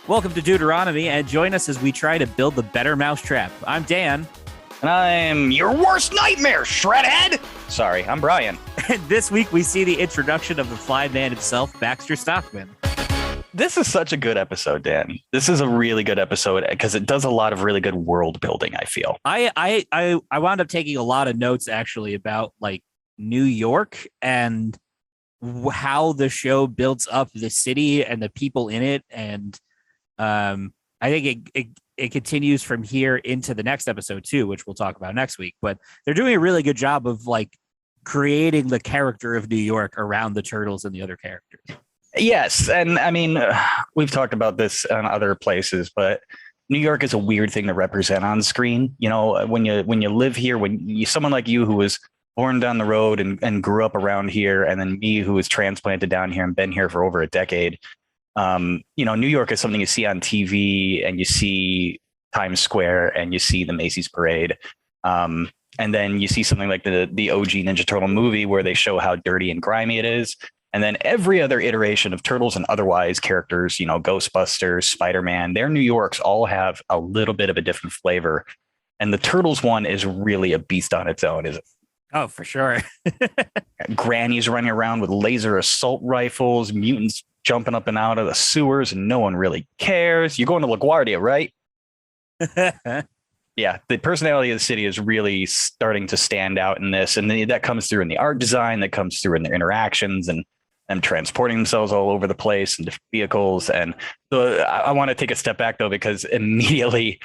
Welcome to Duderonomy, and join us as we try to build the better mousetrap. I'm Dan. And I'm your worst nightmare, Shredhead! Sorry, I'm Bryan. And this week we see the introduction of the fly man himself, Baxter Stockman. This is such a good episode, Dan. This is a really good episode because it does a lot of really good world building, I feel. I wound up taking a lot of notes, actually, about, like, New York and how the show builds up the city and the people in it. And I think it continues from here into the next episode too, which we'll talk about next week. But they're doing a really good job of, like, creating the character of New York around the Turtles and the other characters. Yes, and I mean, we've talked about this on other places, but New York is a weird thing to represent on screen. You know, when you live here, someone like you who was born down the road and grew up around here, and then me who was transplanted down here and been here for over a decade. New York is something you see on TV, and you see Times Square, and you see the Macy's Parade. And then you see something like the OG Ninja Turtle movie where they show how dirty and grimy it is. And then every other iteration of Turtles and otherwise characters, Ghostbusters, Spider-Man, their New Yorks all have a little bit of a different flavor. And the Turtles one is really a beast on its own, is it? Oh, for sure. Grannies running around with laser assault rifles, mutants jumping up and out of the sewers, and no one really cares. You're going to LaGuardia, right? Yeah, the personality of the city is really starting to stand out in this. And that comes through in the art design, that comes through in their interactions, and them transporting themselves all over the place in different vehicles. And so I want to take a step back, though, because immediately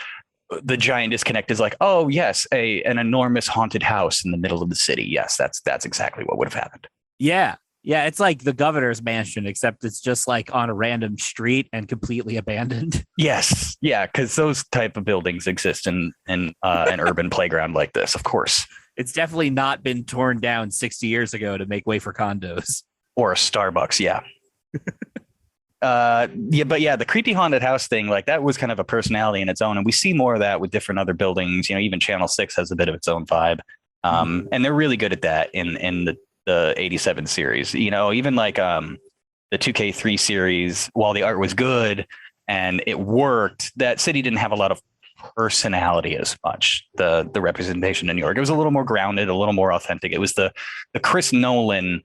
the giant disconnect is like, oh, yes, an enormous haunted house in the middle of the city. Yes, that's exactly what would have happened. Yeah. Yeah, it's like the governor's mansion, except it's just like on a random street and completely abandoned. Yes. Yeah, because those type of buildings exist in an urban playground like this, of course. It's definitely not been torn down 60 years ago to make way for condos. Or a Starbucks, yeah. The creepy haunted house thing, like, that was kind of a personality in its own. And we see more of that with different other buildings. Even Channel 6 has a bit of its own vibe. And they're really good at that in the 87 series. Even like the 2K3 series, while the art was good and it worked, that city didn't have a lot of personality as much. The representation in New York, it was a little more grounded, a little more authentic. It was the Chris Nolan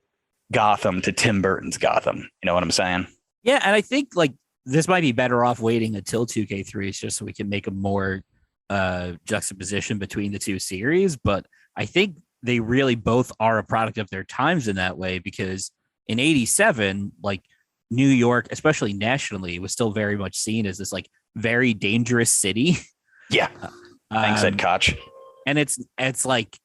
Gotham to Tim Burton's Gotham. You know what I'm saying? Yeah, and I think, like, this might be better off waiting until 2K3 just so we can make a more juxtaposition between the two series. But I think they really both are a product of their times in that way, because in 87, like, New York, especially nationally, was still very much seen as this, like, very dangerous city. Yeah. Thanks, Ed Koch. And it's like,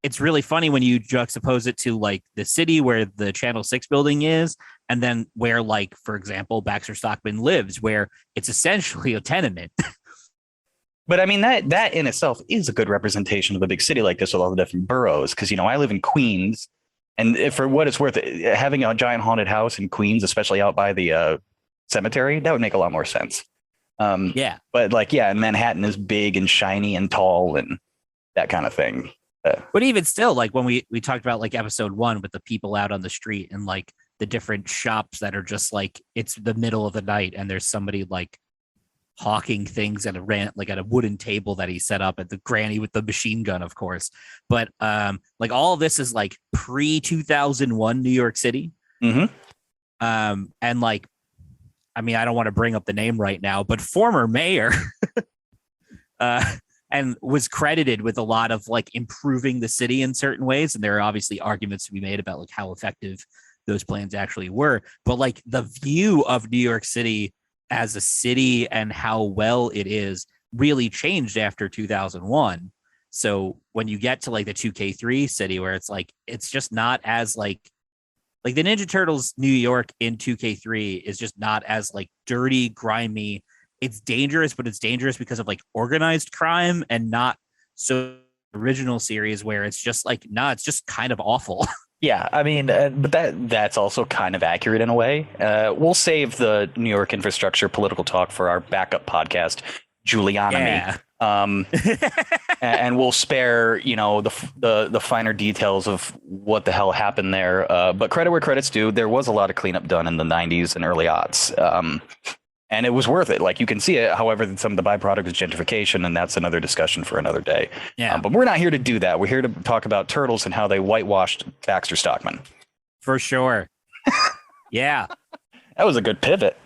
it's really funny when you juxtapose it to, like, the city where the Channel 6 building is, and then where, like, for example, Baxter Stockman lives, where it's essentially a tenement. But I mean, that in itself is a good representation of a big city like this with all the different boroughs. Because, I live in Queens, and for what it's worth, having a giant haunted house in Queens, especially out by the cemetery, that would make a lot more sense. Yeah. But, like, yeah, Manhattan is big and shiny and tall and that kind of thing. But even still, like, when we talked about, like, episode 1 with the people out on the street and, like, the different shops that are just, like, it's the middle of the night and there's somebody, like, hawking things at a wooden table that he set up, at the granny with the machine gun, of course. But like, all of this is, like, pre-2001 New York City. Mm-hmm. And, like, I mean, I don't want to bring up the name right now, but former mayor and was credited with a lot of, like, improving the city in certain ways. And there are obviously arguments to be made about, like, how effective those plans actually were. But, like, the view of New York City as a city and how well it is really changed after 2001. So when you get to, like, the 2K3 city, where it's like, it's just not as, like the Ninja Turtles New York in 2K3 is just not as, like, dirty, grimy. It's dangerous, but it's dangerous because of, like, organized crime, and not so original series where it's just like, nah, it's just kind of awful. Yeah, I mean, but that's also kind of accurate in a way. We'll save the New York infrastructure political talk for our backup podcast, Duderonomy. Yeah. And we'll spare, the finer details of what the hell happened there. But credit where credit's due, there was a lot of cleanup done in the 90s and early aughts. And it was worth it. Like, you can see it. However, some of the byproduct is gentrification, and that's another discussion for another day. Yeah, But we're not here to do that. We're here to talk about Turtles and how they whitewashed Baxter Stockman. for sure. Yeah, That was a good pivot.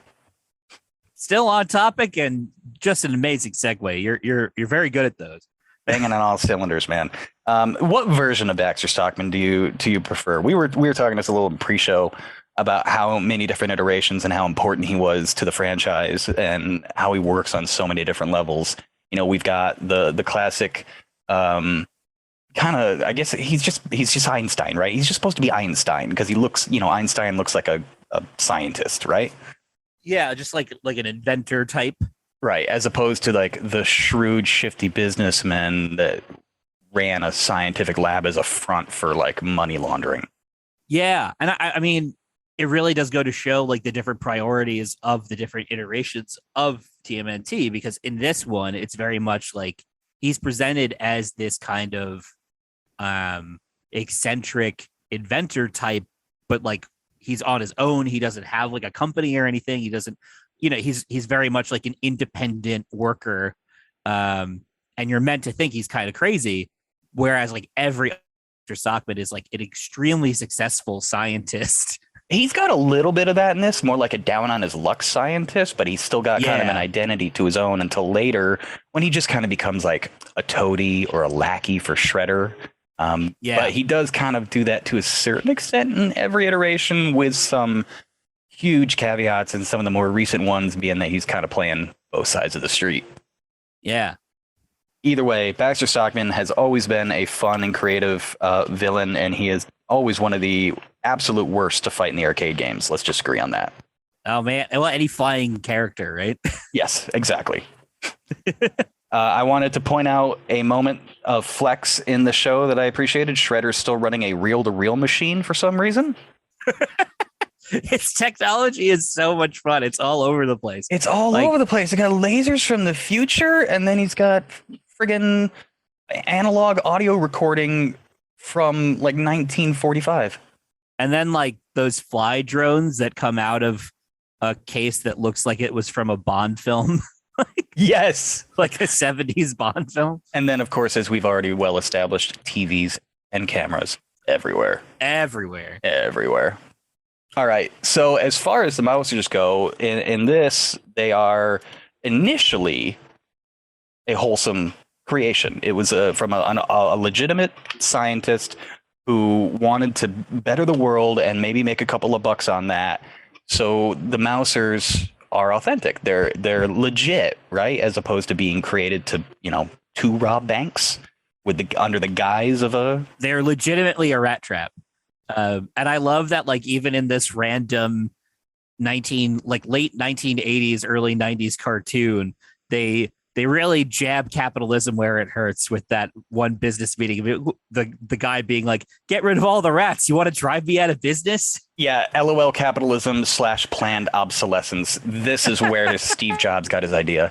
still on topic and just an amazing segue. You're very good at those. Banging on all cylinders, man. What version of Baxter Stockman do you prefer? We were talking this a little in pre-show about how many different iterations and how important he was to the franchise and how he works on so many different levels. You know, we've got the classic kind of, I guess he's just Einstein, right? He's just supposed to be Einstein because he looks, Einstein looks like a scientist, right? Yeah, just like an inventor type. Right, as opposed to like the shrewd, shifty businessmen that ran a scientific lab as a front for like money laundering. Yeah, and I mean, it really does go to show like the different priorities of the different iterations of TMNT, because in this one, it's very much like he's presented as this kind of eccentric inventor type, but like he's on his own. He doesn't have like a company or anything. He doesn't, he's very much like an independent worker. And you're meant to think he's kind of crazy. Whereas like every Stockman is like an extremely successful scientist. He's got a little bit of that in this, more like a down on his luck scientist, but he's still got kind of an identity to his own until later when he just kind of becomes like a toady or a lackey for Shredder. But he does kind of do that to a certain extent in every iteration, with some huge caveats and some of the more recent ones being that he's kind of playing both sides of the street. Yeah. Either way, Baxter Stockman has always been a fun and creative villain, and he is always one of the absolute worst to fight in the arcade games. Let's just agree on that. Oh, man. Well, any flying character, right? Yes, exactly. I wanted to point out a moment of flex in the show that I appreciated. Shredder's still running a reel-to-reel machine for some reason. Its technology is so much fun. It's all over the place. It's all over the place. It got lasers from the future, and then he's got friggin' analog audio recording from like 1945. And then like those fly drones that come out of a case that looks like it was from a Bond film. Yes. Like a 70s Bond film. And then, of course, as we've already well established, TVs and cameras everywhere. Everywhere. All right. So as far as the Mousers go, in this, they are initially a wholesome creation. It was from a legitimate scientist who wanted to better the world and maybe make a couple of bucks on that. So the Mousers are authentic. They're legit, right? As opposed to being created to rob banks under the guise of a. They're legitimately a rat trap. And I love that, like, even in this random late 1980s, early 90s cartoon, they really jab capitalism where it hurts with that one business meeting. The guy being like, "Get rid of all the rats. You want to drive me out of business?" Yeah, LOL capitalism / planned obsolescence. This is where Steve Jobs got his idea.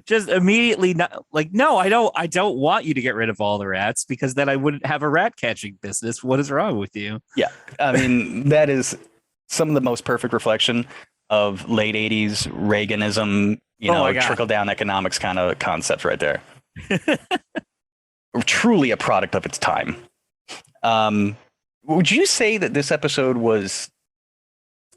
Just immediately not like, no, I don't want you to get rid of all the rats, because then I wouldn't have a rat catching business. What is wrong with you? Yeah, I mean, that is some of the most perfect reflection of late 80s Reaganism, trickle down economics kind of concept right there. Truly a product of its time. Would you say that this episode was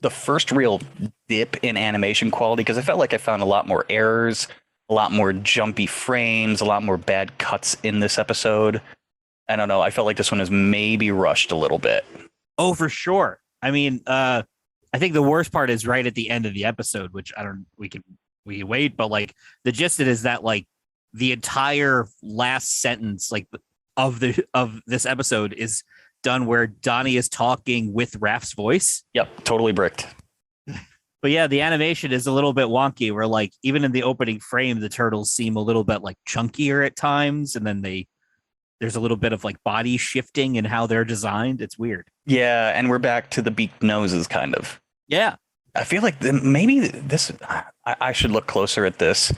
the first real dip in animation quality? Because I felt like I found a lot more errors, a lot more jumpy frames, a lot more bad cuts in this episode. I don't know. I felt like this one was maybe rushed a little bit. Oh, for sure. I mean, I think the worst part is right at the end of the episode, which we can wait, but like the gist of it is that like the entire last sentence like of this episode is done where Donnie is talking with Raph's voice. Yep, totally bricked. But yeah, the animation is a little bit wonky, where like even in the opening frame, the turtles seem a little bit like chunkier at times, and then there's a little bit of like body shifting in how they're designed. It's weird. Yeah, and we're back to the beaked noses, kind of. Yeah. I feel like maybe this, I should look closer at this,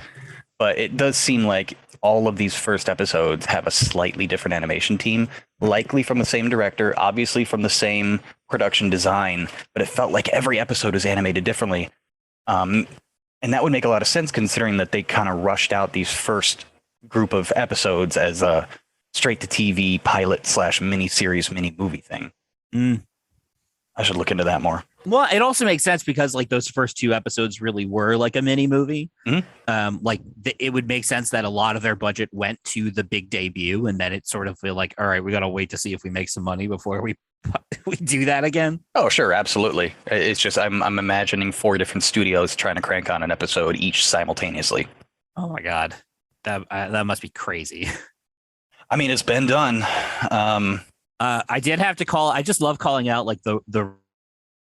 but it does seem like all of these first episodes have a slightly different animation team, likely from the same director, obviously from the same production design, but it felt like every episode was animated differently. And that would make a lot of sense considering that they kind of rushed out these first group of episodes as a straight to TV pilot / mini series, mini movie thing. I should look into that more. Well, it also makes sense because like those first 2 episodes really were like a mini movie. It would make sense that a lot of their budget went to the big debut, and then it sort of feel like, all right, we got to wait to see if we make some money before we do that again. Oh, sure, absolutely. It's just I'm imagining 4 different studios trying to crank on an episode each simultaneously. Oh my god, that must be crazy. I mean, it's been done. I did have to call. I just love calling out like the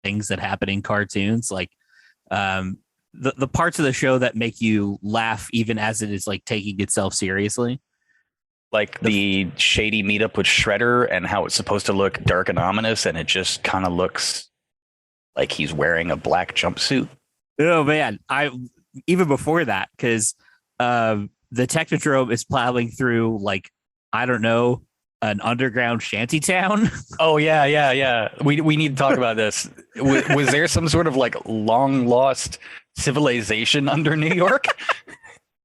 things that happen in cartoons, like the parts of the show that make you laugh even as it is like taking itself seriously. Like the shady meetup with Shredder and how it's supposed to look dark and ominous, and it just kind of looks like he's wearing a black jumpsuit. Oh man, even before that, because the Technodrome is plowing through like, I don't know, an underground shanty town. Oh yeah. We need to talk about this. Was there some sort of like long lost civilization under New York?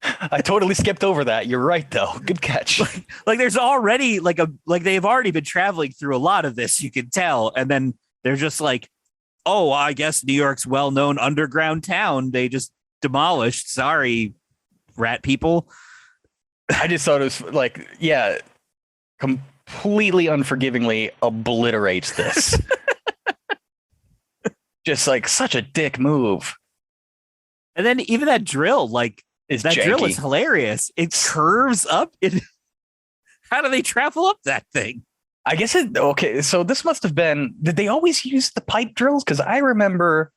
I totally skipped over that. You're right, though. Good catch. Like there's already like they've already been traveling through a lot of this, you can tell. And then they're just like, oh, I guess New York's well-known underground town they just demolished. Sorry, rat people. I just thought it was like, yeah, completely unforgivingly obliterates this. Just like such a dick move. And then even that drill, like, that janky. drill is hilarious. It curves up. How do they travel up that thing? I guess okay. So this must have been. Did they always use the pipe drills? Because I remember,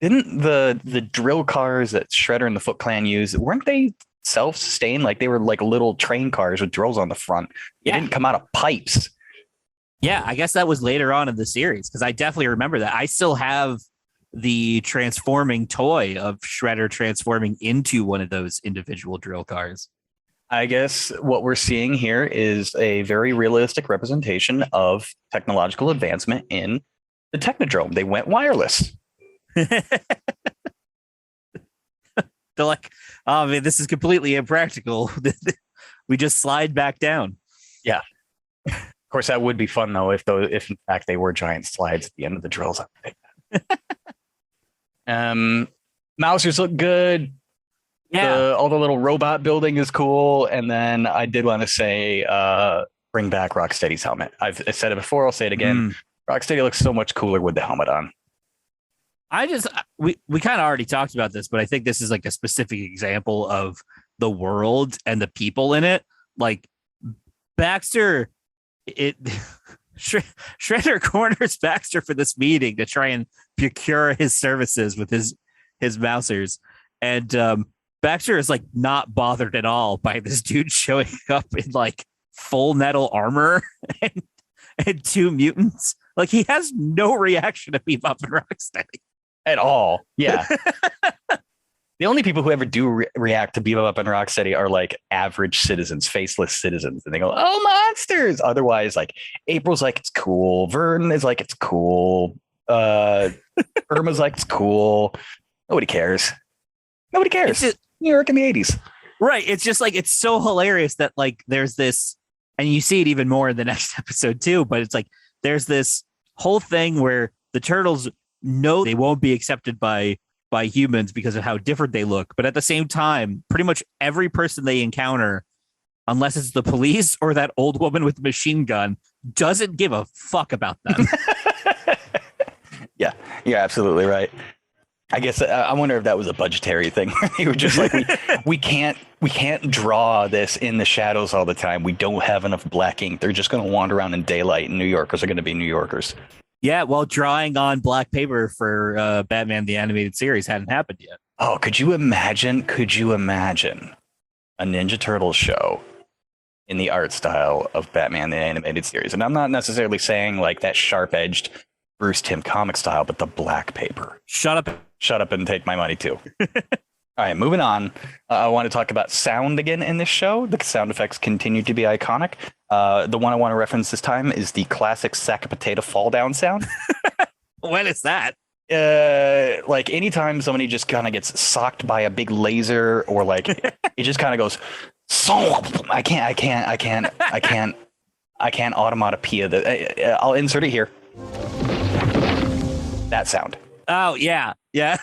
didn't the drill cars that Shredder and the Foot Clan used, weren't they self-sustained? Like they were like little train cars with drills on the front. They didn't come out of pipes. Yeah, I guess that was later on in the series because I definitely remember that. I still have the transforming toy of Shredder transforming into one of those individual drill cars. I guess what we're seeing here is a very realistic representation of technological advancement in the Technodrome. They went wireless. They're like, oh man, this is completely impractical. We just slide back down. Yeah. Of course, that would be fun though if in fact they were giant slides at the end of the drills. Mousers look good. Yeah, all the little robot building is cool. And then I did want to say, bring back Rocksteady's helmet. I said it before. I'll say it again. Rocksteady looks so much cooler with the helmet on. We kind of already talked about this, but I think this is like a specific example of the world and the people in it. Like Baxter, Shredder corners Baxter for this meeting to try and procure his services with his Mousers. And Baxter is like not bothered at all by this dude showing up in like full metal armor and 2 mutants. Like he has no reaction to Bebop and Rocksteady at all. Yeah. The only people who ever do react to Bebop and Rocksteady are like average citizens, faceless citizens, and they go, "Oh, monsters!" Otherwise, like April's like it's cool, Vern is like it's cool, Irma's like it's cool. Nobody cares. Nobody cares. New York in the 80s, right? It's just like it's so hilarious that like there's this, and you see it even more in the next episode too. But it's like there's this whole thing where the turtles know they won't be accepted by humans because of how different they look. But at the same time, pretty much every person they encounter, unless it's the police or that old woman with the machine gun, doesn't give a fuck about them. Yeah, you're absolutely right. I guess I wonder if that was a budgetary thing. They were just like, we can't draw this in the shadows all the time. We don't have enough black ink. They're just going to wander around in daylight, and New Yorkers are going to be New Yorkers. Yeah, well, drawing on black paper for Batman the Animated Series hadn't happened yet. Oh, could you imagine a Ninja Turtles show in the art style of Batman the Animated Series? And I'm not necessarily saying like that sharp-edged Bruce Timm comic style, but the black paper. Shut up and take my money too. All right, moving on. I want to talk about sound again in this show. The sound effects continue to be iconic. The one I want to reference this time is the classic sack of potato fall down sound. When is that? Like anytime somebody just kind of gets socked by a big laser, or like it just kind of goes, so I can't automatopoeia that. I'll insert it here. That sound. Oh yeah, yeah.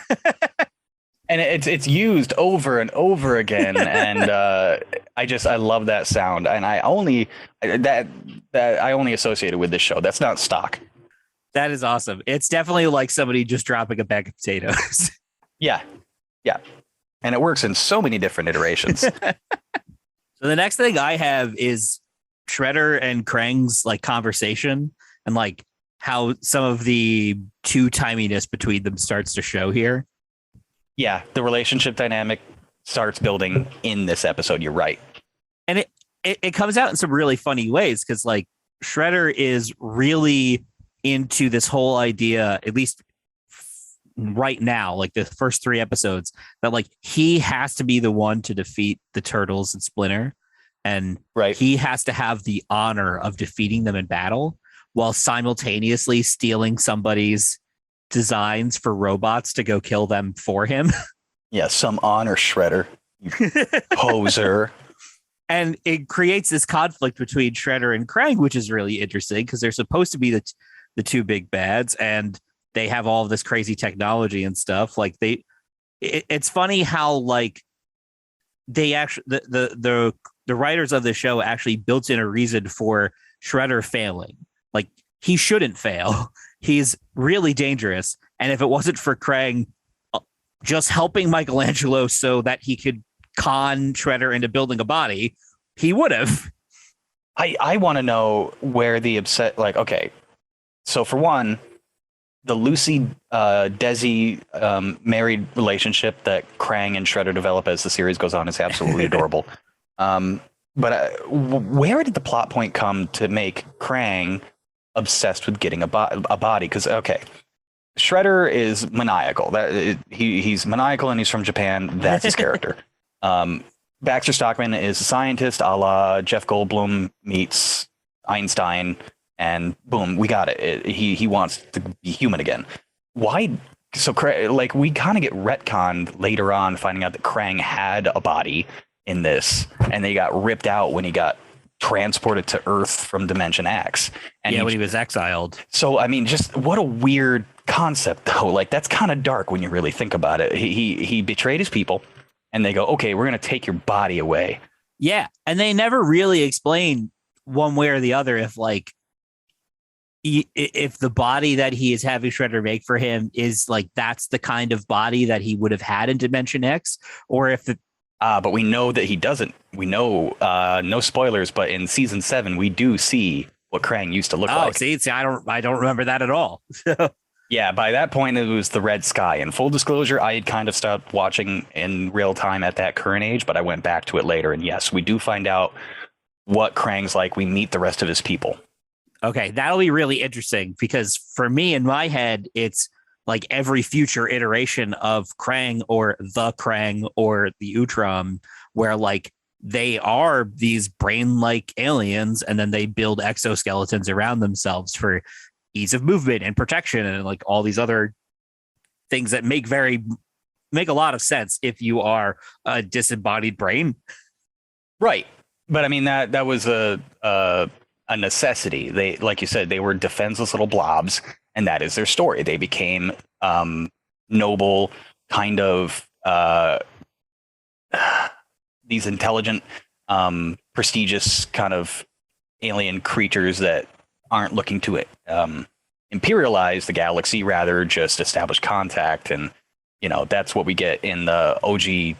And it's used over and over again, and I love that sound, and I only associate it with this show. That's not stock. That is awesome. It's definitely like somebody just dropping a bag of potatoes. Yeah, and it works in so many different iterations. So the next thing I have is Shredder and Krang's like conversation, and like how some of the two-timiness between them starts to show here. Yeah, the relationship dynamic starts building in this episode. You're right. And it comes out in some really funny ways, because like Shredder is really into this whole idea, at least right now, like the first 3 episodes, that like he has to be the one to defeat the Turtles and Splinter. And he has to have the honor of defeating them in battle while simultaneously stealing somebody's designs for robots to go kill them for him. Yeah, some honor, Shredder. You poser. And it creates this conflict between Shredder and Krang, which is really interesting because they're supposed to be the two big bads, and they have all of this crazy technology and stuff. Like it's funny how like they actually the writers of the show actually built in a reason for Shredder failing. Like he shouldn't fail. He's really dangerous. And if it wasn't for Krang just helping Michelangelo so that he could con Shredder into building a body, he would have. I want to know where the upset, like, okay. So for one, the Lucy Desi married relationship that Krang and Shredder develop as the series goes on is absolutely adorable. But where did the plot point come to make Krang obsessed with getting a body? Because okay, Shredder is maniacal. He's maniacal and he's from Japan. That's his character. Baxter Stockman is a scientist, a la Jeff Goldblum meets Einstein, and boom, we got it. He wants to be human again. Why? So like we kind of get retconned later on, finding out that Krang had a body in this, and they got ripped out when he got transported to Earth from Dimension X. And when he was exiled. So I mean, just what a weird concept, though. Like that's kind of dark when you really think about it. He betrayed his people, and they go, okay, we're gonna take your body away. Yeah, and they never really explain one way or the other if like if the body that he is having Shredder make for him is like that's the kind of body that he would have had in Dimension X, or if the but we know that he doesn't. We know, no spoilers, but in season 7, we do see what Krang used to look like. See, I don't remember that at all. Yeah, by that point, it was the red sky. And full disclosure, I had kind of stopped watching in real time at that current age, but I went back to it later. And yes, we do find out what Krang's like. We meet the rest of his people. Okay, that'll be really interesting because for me, in my head, it's like every future iteration of Krang or the Utrom, where like they are these brain-like aliens, and then they build exoskeletons around themselves for ease of movement and protection, and like all these other things that make a lot of sense if you are a disembodied brain. Right. But I mean, that was a necessity. They, like you said, they were defenseless little blobs, and that is their story. They became noble, kind of these intelligent, prestigious kind of alien creatures that aren't looking to imperialize the galaxy, rather just establish contact. And that's what we get in the OG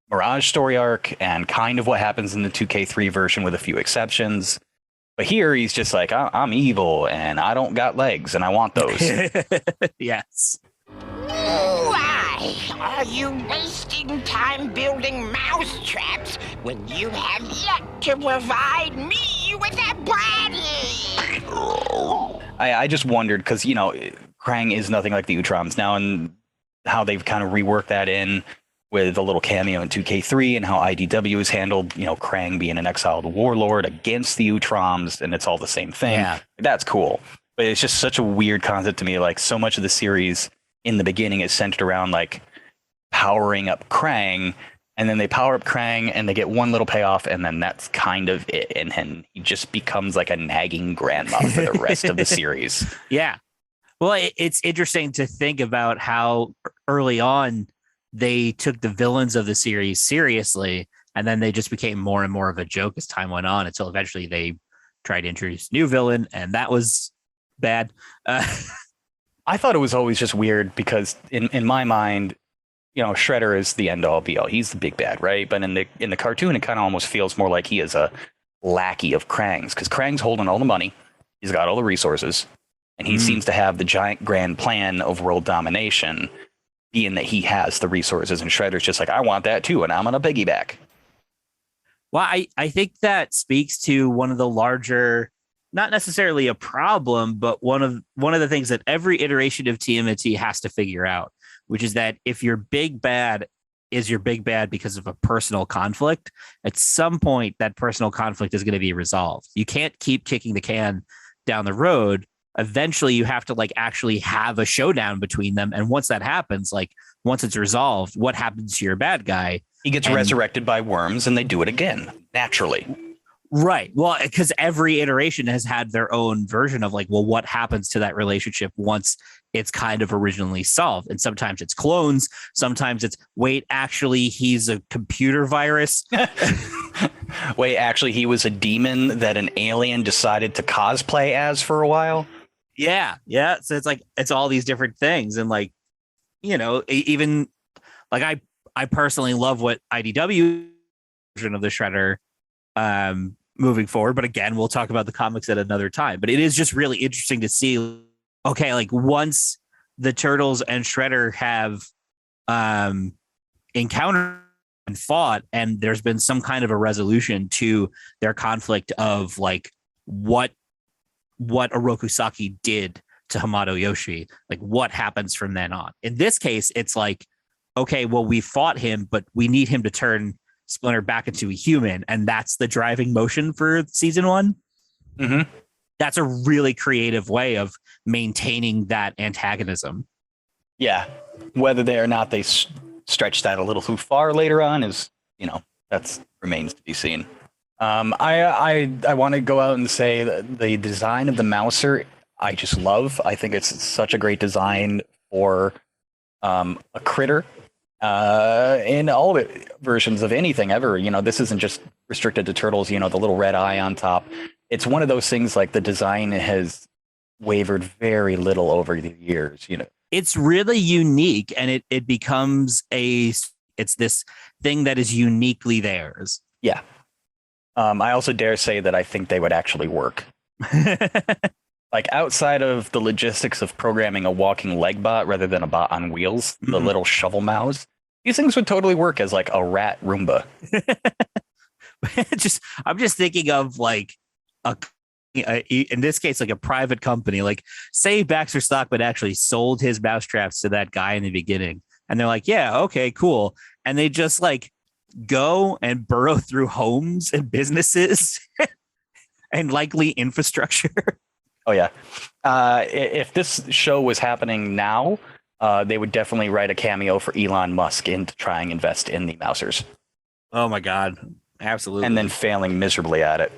Mirage story arc, and kind of what happens in the 2K3 version with a few exceptions. But here he's just like, I'm evil and I don't got legs and I want those. Yes. Why are you wasting time building mousetraps when you have yet to provide me with a body? I just wondered because, Krang is nothing like the Utroms now, and how they've kind of reworked that in with a little cameo in 2K3, and how IDW has handled, Krang being an exiled warlord against the Utroms, and it's all the same thing. Yeah. That's cool. But it's just such a weird concept to me. Like, so much of the series in the beginning is centered around like powering up Krang, and then they power up Krang and they get one little payoff, and then that's kind of it. And he just becomes like a nagging grandma for the rest of the series. Yeah. Well, it's interesting to think about how early on they took the villains of the series seriously, and then they just became more and more of a joke as time went on until eventually they tried to introduce a new villain, and that was bad. I thought it was always just weird because in my mind, you know, Shredder is the end all be all. He's the big bad, right? But in the cartoon, it kind of almost feels more like he is a lackey of Krang's, because Krang's holding all the money. He's got all the resources, and he seems to have the giant grand plan of world domination, being that he has the resources, and Shredder's just like, I want that too, and I'm gonna piggyback. Well, I think that speaks to one of the larger, not necessarily a problem, but one of the things that every iteration of TMNT has to figure out, which is that if your big bad is your big bad because of a personal conflict, at some point that personal conflict is going to be resolved. You can't keep kicking the can down the road. Eventually you have to like actually have a showdown between them. And once that happens, like once it's resolved, what happens to your bad guy? He gets resurrected by worms and they do it again, naturally. Right. Well, because every iteration has had their own version of like, well, what happens to that relationship once it's kind of originally solved? And sometimes it's clones. Sometimes it's, wait, actually, he's a computer virus. Wait, actually, he was a demon that an alien decided to cosplay as for a while. Yeah. Yeah. So it's like, it's all these different things. And like, you know, even like I personally love what IDW version of the Shredder moving forward. But again, we'll talk about the comics at another time. But it is just really interesting to see, okay, like once the Turtles and Shredder have encountered and fought, and there's been some kind of a resolution to their conflict of like what Orokusaki did to Hamato Yoshi, like what happens from then on. In this case, it's like, okay, well, we fought him, but we need him to turn Splinter back into a human, and that's the driving motion for season 1. Mm-hmm. That's a really creative way of maintaining that antagonism. Yeah, whether they or not they stretch that a little too far later on is, you know, that's remains to be seen. I want to go out and say that the design of the Mouser I just love. I think it's such a great design for a critter. In all the versions of anything ever, you know, this isn't just restricted to Turtles, you know, the little red eye on top. It's one of those things like the design has wavered very little over the years, you know. It's really unique, and it becomes it's this thing that is uniquely theirs. Yeah. I also dare say that I think they would actually work. Like outside of the logistics of programming a walking leg bot rather than a bot on wheels, the little shovel mouths, these things would totally work as like a rat Roomba. I'm just thinking of like in this case, like a private company, like say Baxter Stockman actually sold his mousetraps to that guy in the beginning. And they're like, yeah, okay, cool. And they just like go and burrow through homes and businesses and likely infrastructure. Oh, yeah. If this show was happening now, they would definitely write a cameo for Elon Musk in to try and invest in the Mousers. Oh, my God. Absolutely. And then failing miserably at it.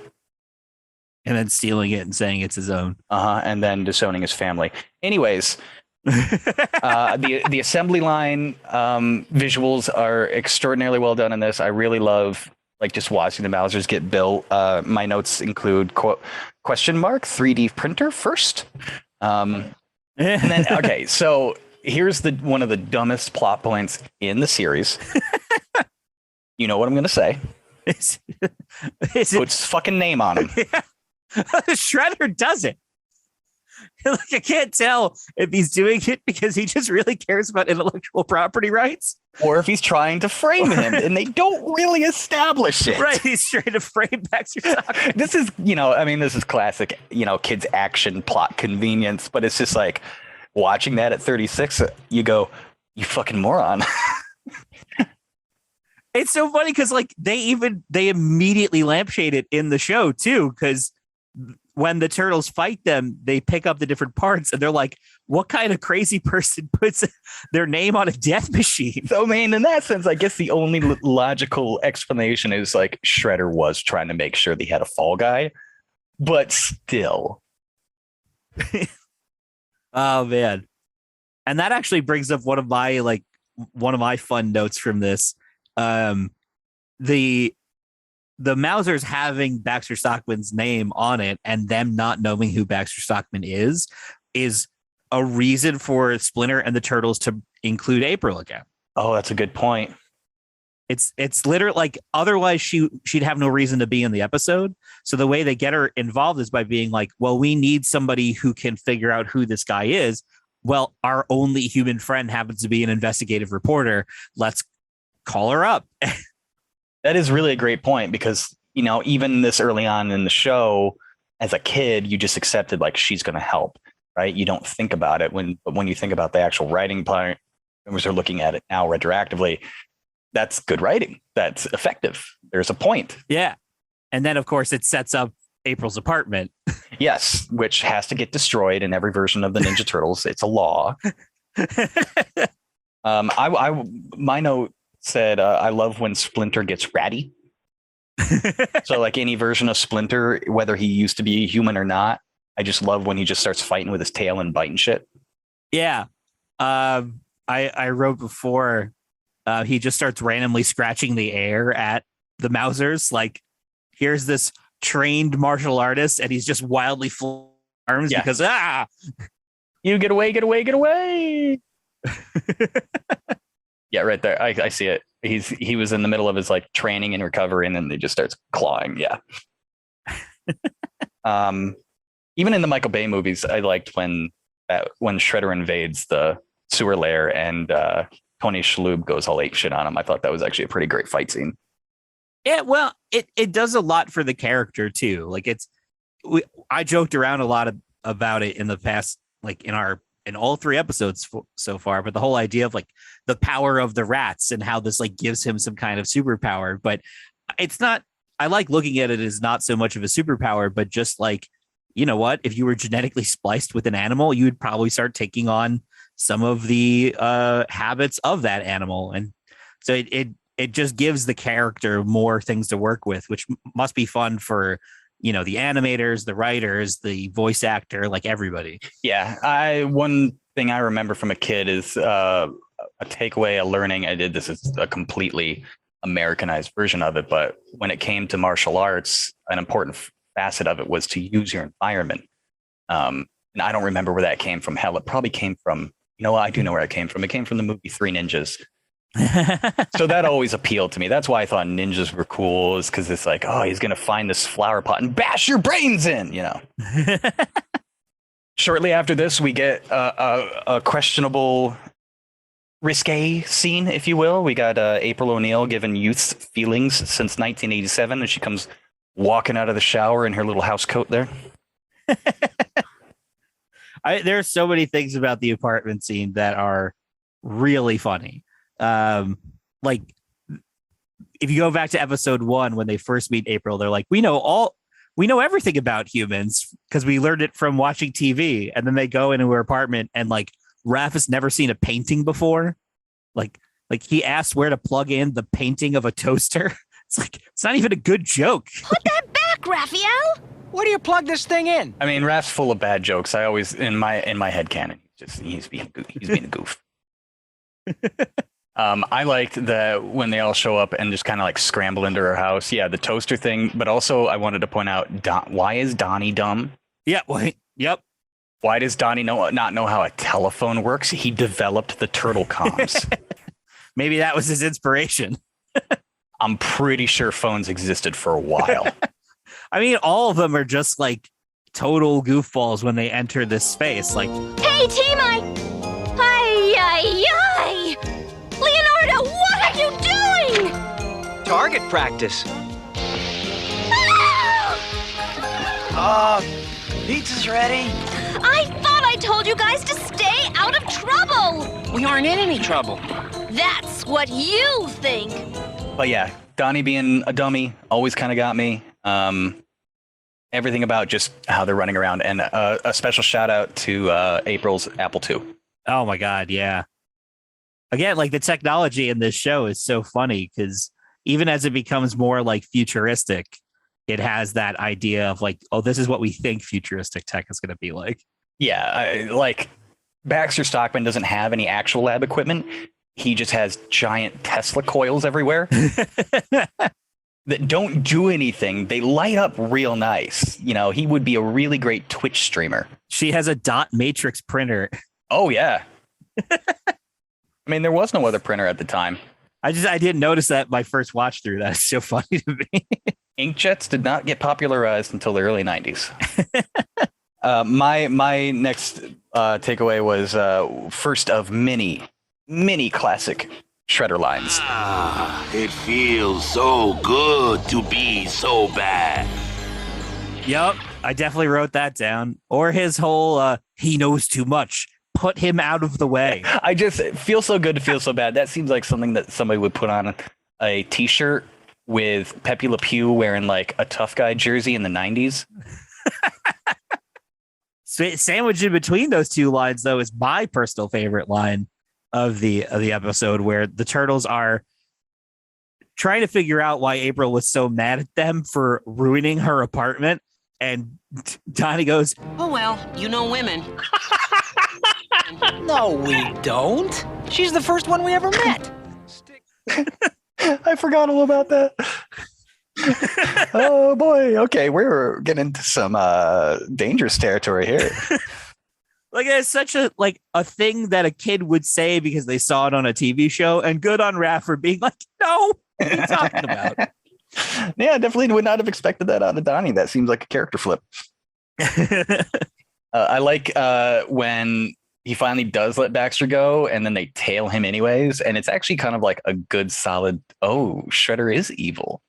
And then stealing it and saying it's his own. And then disowning his family. Anyways, the assembly line visuals are extraordinarily well done in this. I really love like just watching the Mousers get built. My notes include question mark 3D printer first. And then, okay, so here's one of the dumbest plot points in the series. You know what I'm going to say. Puts fucking name on him. Yeah. Shredder does it. Like, I can't tell if he's doing it because he just really cares about intellectual property rights, or if he's trying to frame him, and they don't really establish it. Right, he's trying to frame Baxter Stockman. This is, you know, I mean, this is classic, you know, kids action plot convenience, but it's just like watching that at 36, you go, you fucking moron. It's so funny because like they immediately lampshade it in the show too, because when the turtles fight them, they pick up the different parts and they're like, what kind of crazy person puts their name on a death machine? So, I mean, in that sense, I guess the only logical explanation is like Shredder was trying to make sure they had a fall guy, but still. Oh, man. And that actually brings up one of my fun notes from this. The Mausers having Baxter Stockman's name on it and them not knowing who Baxter Stockman is a reason for Splinter and the Turtles to include April again. Oh, that's a good point. It's literally like, otherwise she'd have no reason to be in the episode. So the way they get her involved is by being like, well, we need somebody who can figure out who this guy is. Well, our only human friend happens to be an investigative reporter. Let's call her up. That is really a great point because, you know, even this early on in the show, as a kid, you just accepted like she's going to help, right? You don't think about it but when you think about the actual writing part, as we're looking at it now retroactively, that's good writing. That's effective. There's a point. Yeah. And then, of course, it sets up April's apartment. Yes, which has to get destroyed in every version of the Ninja Turtles. It's a law. My note said, I love when Splinter gets ratty. So like any version of Splinter, whether he used to be human or not, I just love when he just starts fighting with his tail and biting shit. Yeah. I wrote before, he just starts randomly scratching the air at the Mausers. Like, here's this trained martial artist and he's just wildly full arms because you get away. Yeah, right there. I see it. He was in the middle of his like training and recovery, and then he just starts clawing. Yeah. Even in the Michael Bay movies, I liked when Shredder invades the sewer lair and Tony Shalhoub goes all ape shit on him. I thought that was actually a pretty great fight scene. Yeah, well, it does a lot for the character too. Like I joked around a lot about it in the past, like in all 3 episodes so far, but the whole idea of like the power of the rats and how this like gives him some kind of superpower, but it's not, I like looking at it as not so much of a superpower, but just like, you know what, if you were genetically spliced with an animal, you would probably start taking on some of the habits of that animal. And so it just gives the character more things to work with, which must be fun for, you know, the animators, the writers, the voice actor, like everybody. Yeah. One thing I remember from a kid is a takeaway, a learning. I did this is a completely Americanized version of it, but when it came to martial arts, an important facet of it was to use your environment. And I don't remember where that came from. Hell, it probably came from, you know, I do know where it came from. It came from the movie Three Ninjas. So that always appealed to me. That's why I thought ninjas were cool, is because it's like, oh, he's gonna find this flower pot and bash your brains in, you know. Shortly after this, we get a questionable, risque scene, if you will. We got April O'Neil given youth's feelings since 1987, and she comes walking out of the shower in her little house coat there. There are so many things about the apartment scene that are really funny. Like if you go back to episode 1, when they first meet April, they're like, we know everything about humans because we learned it from watching TV. And then they go into her apartment and like Raph has never seen a painting before. Like he asked where to plug in the painting of a toaster. It's like, it's not even a good joke. Put that back, Raphael. Where do you plug this thing in? I mean, Raph's full of bad jokes. I always, in my head canon, he's being a goof. I liked that when they all show up and just kind of like scramble into her house. Yeah, the toaster thing. But also I wanted to point out, why is Donnie dumb? Yeah. Well, yep. Why does Donnie not know how a telephone works? He developed the turtle comms. Maybe that was his inspiration. I'm pretty sure phones existed for a while. I mean, all of them are just like total goofballs when they enter this space. Like, hey, T-My! Ay! Leonardo, what are you doing? Target practice. Ah! Pizza's ready. I thought I told you guys to stay out of trouble! We aren't in any trouble. That's what you think. But yeah, Donnie being a dummy always kind of got me. Everything about just how they're running around, and a special shout out to April's Apple II. Oh my God, yeah. Again, like the technology in this show is so funny because even as it becomes more like futuristic, it has that idea of like, oh, this is what we think futuristic tech is going to be like. Yeah, like Baxter Stockman doesn't have any actual lab equipment. He just has giant Tesla coils everywhere that don't do anything. They light up real nice. You know, he would be a really great Twitch streamer. She has a dot matrix printer. Oh, yeah. I mean, there was no other printer at the time. I didn't notice that my first watch through. That's so funny to me. Inkjets did not get popularized until the early 90s. My next takeaway was first of many classic Shredder lines. It feels so good to be so bad. Yep, I definitely wrote that down. Or his whole he knows too much. Put him out of the way. I just feel so good to feel so bad. That seems like something that somebody would put on a t-shirt with Pepe Le Pew wearing like a tough guy jersey in the 90s. Sandwiched in between those two lines, though, is my personal favorite line of the episode, where the turtles are trying to figure out why April was so mad at them for ruining her apartment, and Donnie goes, Oh, well, you know women. No, we don't. She's the first one we ever met. I forgot all about that. Oh boy. Okay, we're getting into some dangerous territory here. like it's such a thing that a kid would say because they saw it on a TV show, and good on Raph for being like, no, what are you talking about? Yeah, definitely would not have expected that out of Donnie. That seems like a character flip. I like when he finally does let Baxter go, and then they tail him anyways. And it's actually kind of like a good, solid, oh, Shredder is evil.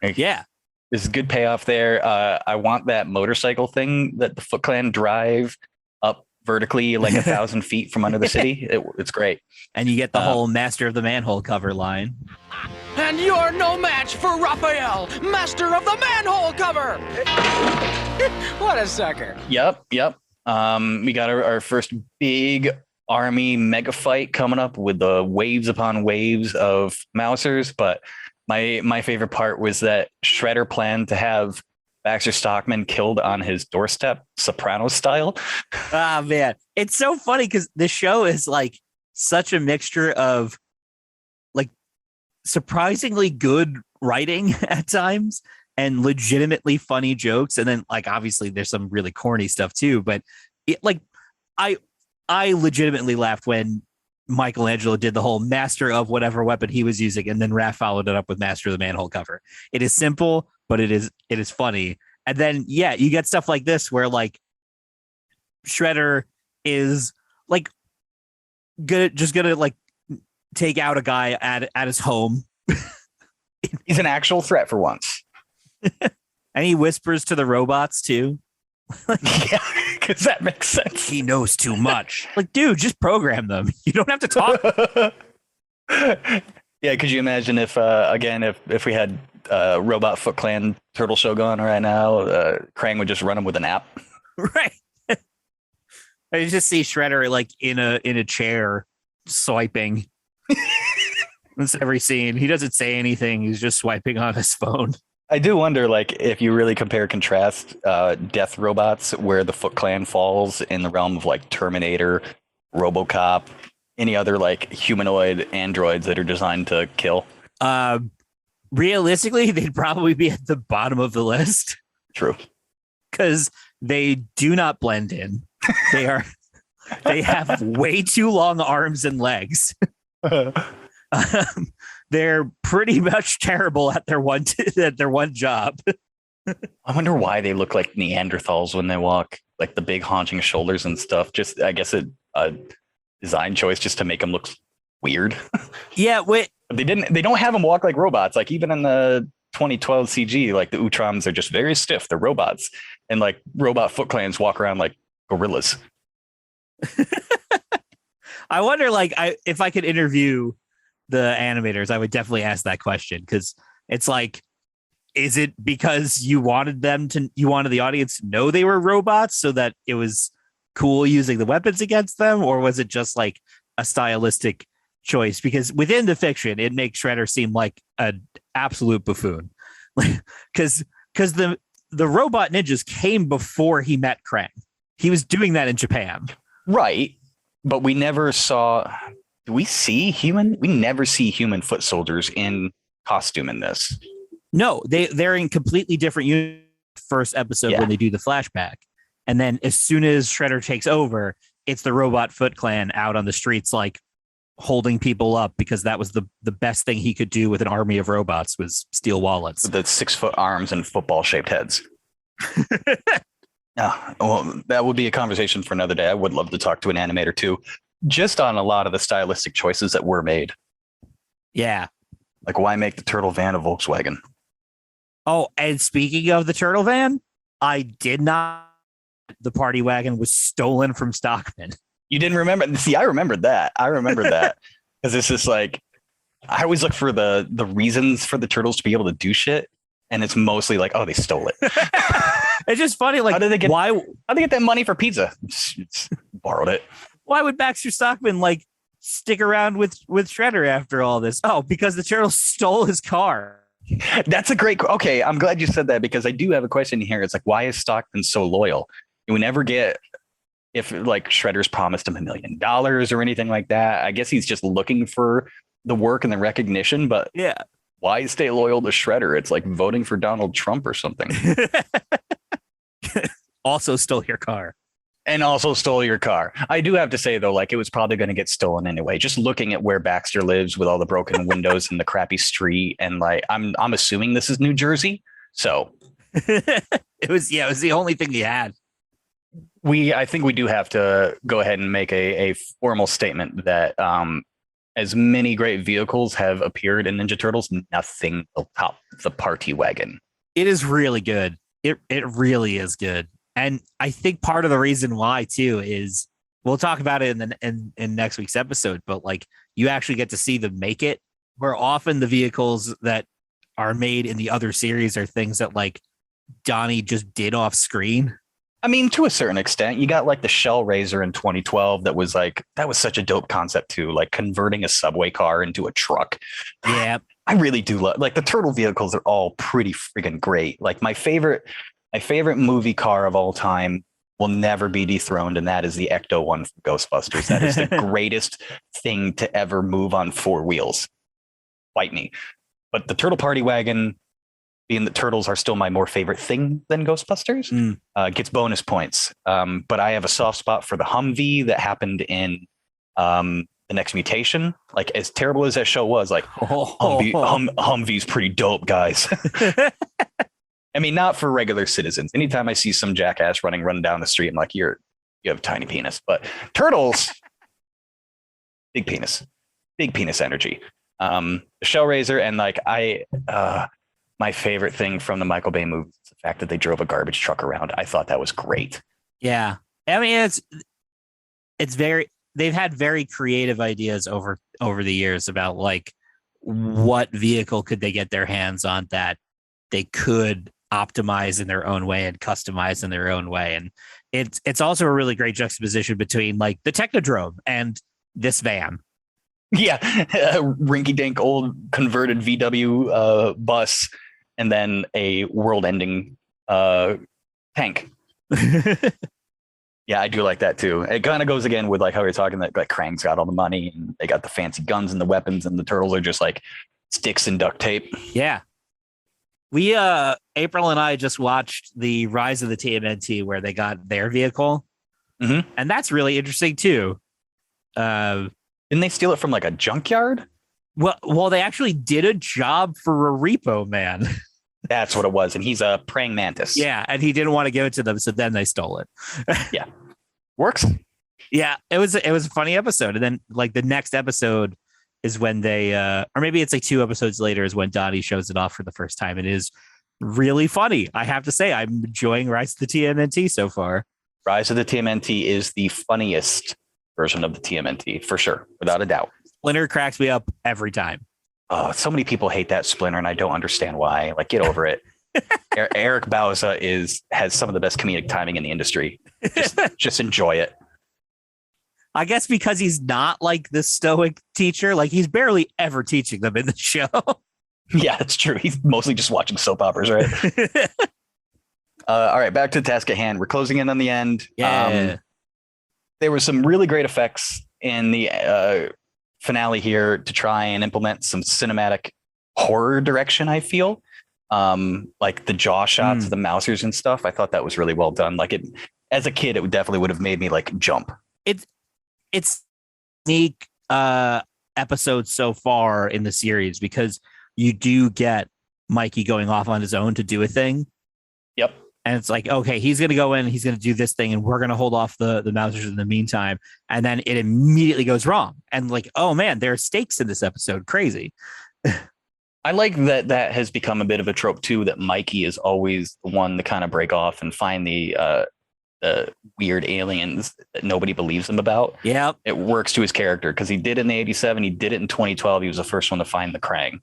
Like, yeah. There's a good payoff there. I want that motorcycle thing that the Foot Clan drive up vertically like 1,000 feet from under the city. It's great. And you get the whole Master of the Manhole cover line. And you're no match for Raphael, Master of the Manhole cover. What a sucker. Yep. We got our first big army mega fight coming up with the waves upon waves of Mousers. But my favorite part was that Shredder planned to have Baxter Stockman killed on his doorstep, Soprano style. Ah, man. It's so funny because the show is like such a mixture of like surprisingly good writing at times and legitimately funny jokes. And then like, obviously there's some really corny stuff too, but I legitimately laughed when Michelangelo did the whole master of whatever weapon he was using. And then Raph followed it up with Master of the Manhole cover. It is simple, but it is funny. And then, yeah, you get stuff like this where like Shredder is like gonna like take out a guy at his home. He's an actual threat for once. And he whispers to the robots too. Yeah, because that makes sense. He knows too much. Like, dude, just program them. You don't have to talk. Yeah, could you imagine if we had Robot Foot Clan Turtle Show going right now, Krang would just run him with an app. Right. I just see Shredder like in a chair swiping. That's every scene. He doesn't say anything. He's just swiping on his phone. I do wonder, like, if you really compare contrast death robots, where the Foot Clan falls in the realm of like Terminator, RoboCop, any other like humanoid androids that are designed to kill. Realistically, they'd probably be at the bottom of the list. True. Because they do not blend in. They have way too long arms and legs. They're pretty much terrible at their one job. I wonder why they look like Neanderthals when they walk, like the big haunching shoulders and stuff. Just, I guess, a design choice just to make them look weird. Yeah, wait. They don't have them walk like robots. Like even in the 2012 CG, like the Utroms are just very stiff. They're robots, and like robot Foot Clans walk around like gorillas. I wonder, like, if I could interview the animators, I would definitely ask that question, because it's like is it because you wanted the audience to know they were robots so that it was cool using the weapons against them? Or was it just like a stylistic choice? Because within the fiction, it makes Shredder seem like an absolute buffoon. Because the robot ninjas came before he met Krang. He was doing that in Japan. Right. But we never saw, do we see human? We never see human foot soldiers in costume in this. No, they're in completely different units first episode when they do the flashback. And then as soon as Shredder takes over, it's the Robot Foot Clan out on the streets, like holding people up, because that was the best thing he could do with an army of robots was steal wallets. The 6-foot arms and football shaped heads. Yeah, well, that would be a conversation for another day. I would love to talk to an animator too, just on a lot of the stylistic choices that were made. Yeah. Like, why make the turtle van a Volkswagen? Oh, and speaking of the turtle van, I did not. The party wagon was stolen from Stockman. You didn't remember? See, I remembered that. Because it's just like, I always look for the reasons for the turtles to be able to do shit. And it's mostly like, oh, they stole it. It's just funny. Like, how'd they get that money for pizza? Just borrowed it. Why would Baxter Stockman like stick around with Shredder after all this? Oh, because the turtles stole his car. That's a great. Okay, I'm glad you said that, because I do have a question here. It's like, why is Stockman so loyal? We never get if like Shredder's promised him $1 million or anything like that. I guess he's just looking for the work and the recognition. But yeah, why stay loyal to Shredder? It's like voting for Donald Trump or something. Also stole your car. And also stole your car. I do have to say, though, like, it was probably going to get stolen anyway. Just looking at where Baxter lives with all the broken windows and the crappy street. And like, I'm assuming this is New Jersey. So it was the only thing he had. I think we do have to go ahead and make a formal statement that as many great vehicles have appeared in Ninja Turtles, nothing will top the party wagon. It is really good. It really is good. And I think part of the reason why too is we'll talk about it in next week's episode, but like you actually get to see them make it, where often the vehicles that are made in the other series are things that like Donnie just did off screen. I mean, to a certain extent, you got like the Shell Razor in 2012. That was such a dope concept too, like converting a subway car into a truck. Yeah. I really do love, like, the turtle vehicles are all pretty friggin' great. Like my favorite movie car of all time will never be dethroned, and that is the Ecto one from Ghostbusters. That is the greatest thing to ever move on 4 wheels. Fight me. But the Turtle Party Wagon, being that turtles are still my more favorite thing than Ghostbusters, gets bonus points. But I have a soft spot for the Humvee that happened in The Next Mutation. Like, as terrible as that show was, like, Humvee's pretty dope, guys. I mean, not for regular citizens. Anytime I see some jackass running down the street, I'm like, you have a tiny penis. But turtles, big penis energy. The Shell Razor, and like my favorite thing from the Michael Bay movie is the fact that they drove a garbage truck around. I thought that was great. Yeah, I mean, they've had very creative ideas over the years about like what vehicle could they get their hands on that they could optimize in their own way and customize in their own way. And it's also a really great juxtaposition between like the Technodrome and this van. Yeah, rinky dink old converted VW bus, and then a world-ending tank. Yeah, I do like that too. It kind of goes again with like how you're talking that like Krang's got all the money and they got the fancy guns and the weapons, and the turtles are just like sticks and duct tape. Yeah. We April and I just watched the Rise of the TMNT where they got their vehicle. Mm-hmm. And that's really interesting too. Didn't they steal it from like a junkyard? Well, they actually did a job for a repo man. That's what it was. And he's a praying mantis. Yeah. And he didn't want to give it to them. So then they stole it. Yeah. Works. Yeah. It was a funny episode. And then like the next episode is when they, or maybe it's like 2 episodes later is when Donnie shows it off for the first time. It is really funny. I have to say, I'm enjoying Rise of the TMNT so far. Rise of the TMNT is the funniest version of the TMNT for sure, without a doubt. Splinter cracks me up every time. Oh, so many people hate that Splinter, and I don't understand why. Like, get over it. Eric Bauza has some of the best comedic timing in the industry. Just enjoy it. I guess because he's not like the stoic teacher, like he's barely ever teaching them in the show. Yeah, that's true. He's mostly just watching soap operas, right? All right, back to the task at hand. We're closing in on the end. Yeah. There were some really great effects in the finale here to try and implement some cinematic horror direction, I feel. Like the jaw shots of the mousers and stuff. I thought that was really well done. Like it, as a kid, it definitely would have made me like jump. It's unique episode so far in the series because you do get Mikey going off on his own to do a thing. Yep. And it's like, okay, he's going to go in, he's going to do this thing, and we're going to hold off the mousers in the meantime. And then it immediately goes wrong. And like, oh man, there are stakes in this episode. Crazy. I like that has become a bit of a trope too, that Mikey is always the one to kind of break off and find the weird aliens that nobody believes him about. Yeah. It works to his character because he did it in the 87. He did it in 2012. He was the first one to find the Krang.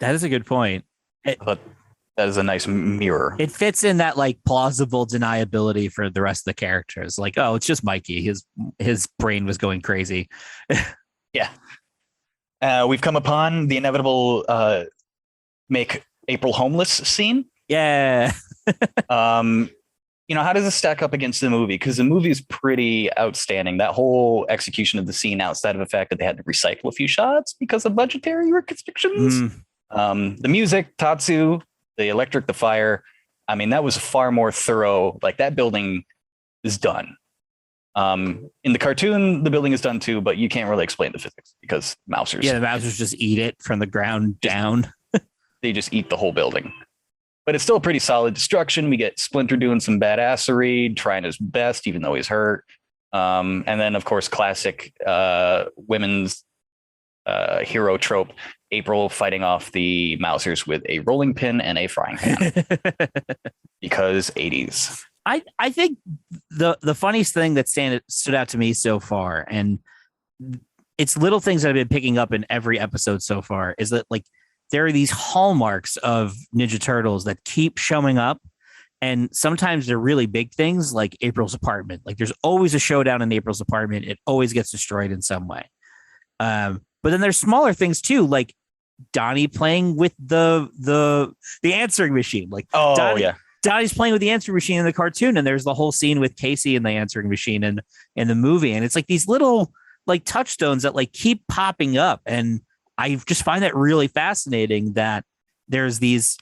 That is a good point. But that is a nice mirror. It fits in that like plausible deniability for the rest of the characters. Like, oh, it's just Mikey. His brain was going crazy. Yeah. We've come upon the inevitable make April homeless scene. Yeah. How does this stack up against the movie? Because the movie is pretty outstanding. That whole execution of the scene, outside of the fact that they had to recycle a few shots because of budgetary restrictions. The music, Tatsu, the electric, the fire. I mean, that was far more thorough. Like that building is done. In the cartoon, the building is done too, but you can't really explain the physics because mousers. Yeah, the mousers just eat it from the ground down. They just eat the whole building. But it's still pretty solid destruction. We get Splinter doing some badassery, trying his best, even though he's hurt. And then, of course, classic women's hero trope, April fighting off the mousers with a rolling pin and a frying pan. Because 80s. I think the funniest thing that stood out to me so far, and it's little things that I've been picking up in every episode so far, is that like there are these hallmarks of Ninja Turtles that keep showing up. And sometimes they're really big things like April's apartment. Like there's always a showdown in April's apartment. It always gets destroyed in some way. But then there's smaller things too, like Donnie playing with the answering machine. Like Donnie's playing with the answering machine in the cartoon, and there's the whole scene with Casey and the answering machine in the movie. And it's like these little like touchstones that like keep popping up. And I just find that really fascinating that there's these,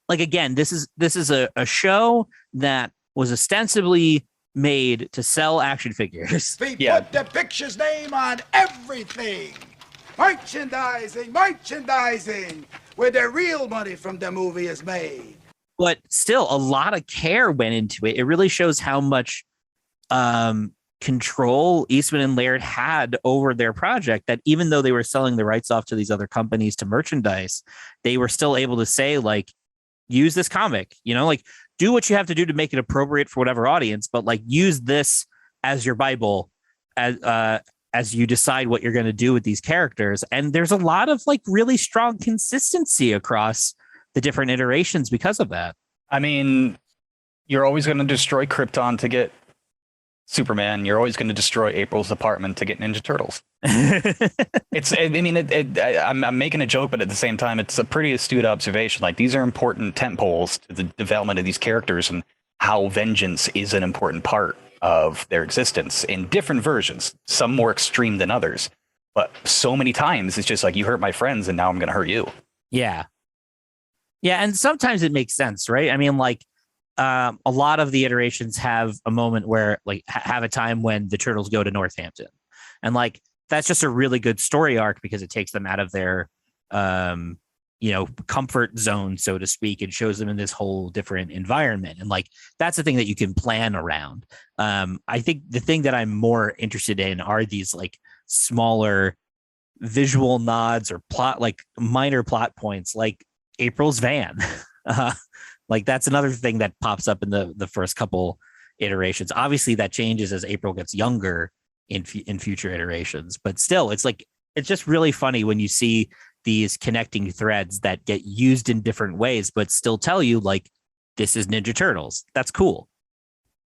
like, again, this is a show that was ostensibly made to sell action figures. We put the picture's name on everything. Merchandising, where the real money from the movie is made. But still, a lot of care went into it. It really shows how much control Eastman and Laird had over their project, that even though they were selling the rights off to these other companies to merchandise, they were still able to say, like, use this comic, like do what you have to do to make it appropriate for whatever audience, but like use this as your Bible as you decide what you're going to do with these characters. And there's a lot of like really strong consistency across the different iterations because of that. I mean, you're always going to destroy Krypton to get Superman. You're always going to destroy April's apartment to get Ninja Turtles. I'm making a joke, but at the same time, it's a pretty astute observation. Like, these are important tentpoles to the development of these characters and how vengeance is an important part of their existence in different versions, some more extreme than others. But so many times it's just like, you hurt my friends and now I'm going to hurt you. Yeah. Yeah. And sometimes it makes sense, right? I mean, like, a lot of the iterations have a moment where like have a time when the Turtles go to Northampton, and like that's just a really good story arc because it takes them out of their comfort zone, so to speak, and shows them in this whole different environment. And like that's the thing that you can plan around. I think the thing that I'm more interested in are these like smaller visual nods or plot, like minor plot points, like April's van. Like that's another thing that pops up in the first couple iterations. Obviously, that changes as April gets younger in future iterations. But still, it's like it's just really funny when you see these connecting threads that get used in different ways, but still tell you like, this is Ninja Turtles. That's cool.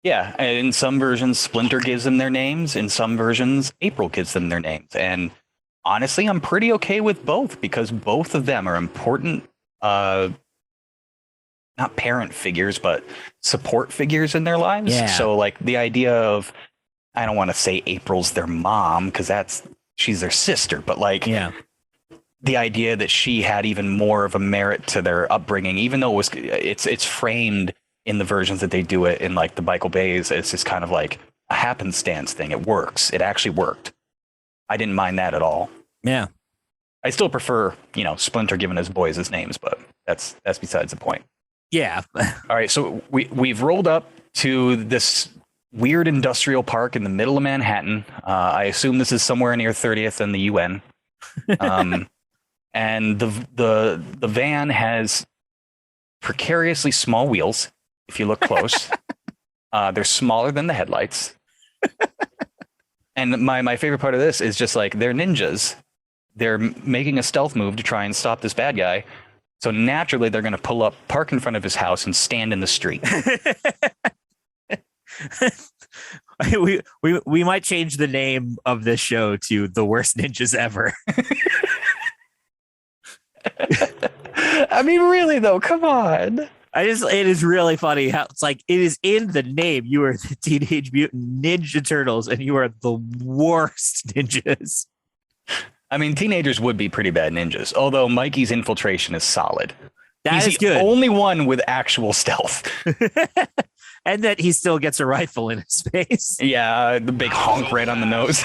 Yeah, in some versions, Splinter gives them their names. In some versions, April gives them their names. And honestly, I'm pretty okay with both because both of them are important, not parent figures, but support figures in their lives. Yeah. So like the idea of, I don't want to say April's their mom because she's their sister, but like the idea that she had even more of a merit to their upbringing, even though it's framed in the versions that they do it in like the Michael Bay's, it's just kind of like a happenstance thing. It works. It actually worked. I didn't mind that at all. Yeah. I still prefer, Splinter giving his boys his names, but that's besides the point. Yeah. All right. So we've rolled up to this weird industrial park in the middle of Manhattan. I assume this is somewhere near 30th and the UN. And the van has precariously small wheels. If you look close, they're smaller than the headlights. And my favorite part of this is just like they're ninjas. They're making a stealth move to try and stop this bad guy. So naturally, they're going to pull up, park in front of his house, and stand in the street. we might change the name of this show to The Worst Ninjas Ever. I mean, really though, come on. It is really funny how it's like it is in the name. You are the Teenage Mutant Ninja Turtles, and you are the worst ninjas. I mean, teenagers would be pretty bad ninjas, although Mikey's infiltration is solid. He's the good. Only one with actual stealth. And that he still gets a rifle in his face. Yeah, the big honk right on the nose.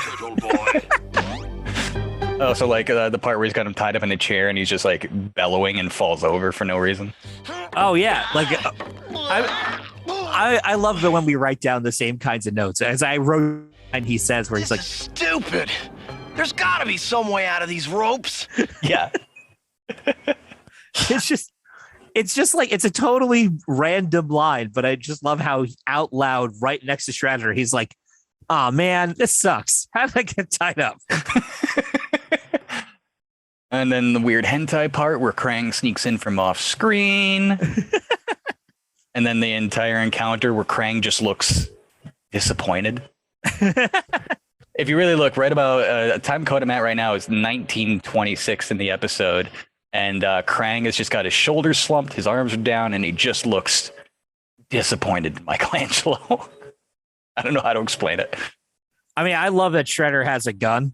Oh, so like the part where he's got him tied up in a chair and he's just like bellowing and falls over for no reason. Oh yeah, like I love that when we write down the same kinds of notes as I wrote, and he says where he's like, "Stupid! There's got to be some way out of these ropes." Yeah, it's just like it's a totally random line, but I just love how out loud, right next to Shredder, he's like, "Oh man, this sucks. How did I get tied up?" And then the weird hentai part where Krang sneaks in from off screen. And then the entire encounter where Krang just looks disappointed. If you really look, right about time code I'm at right now is 1926 in the episode. And Krang has just got his shoulders slumped, his arms are down, and he just looks disappointed in Michelangelo. I don't know how to explain it. I mean, I love that Shredder has a gun.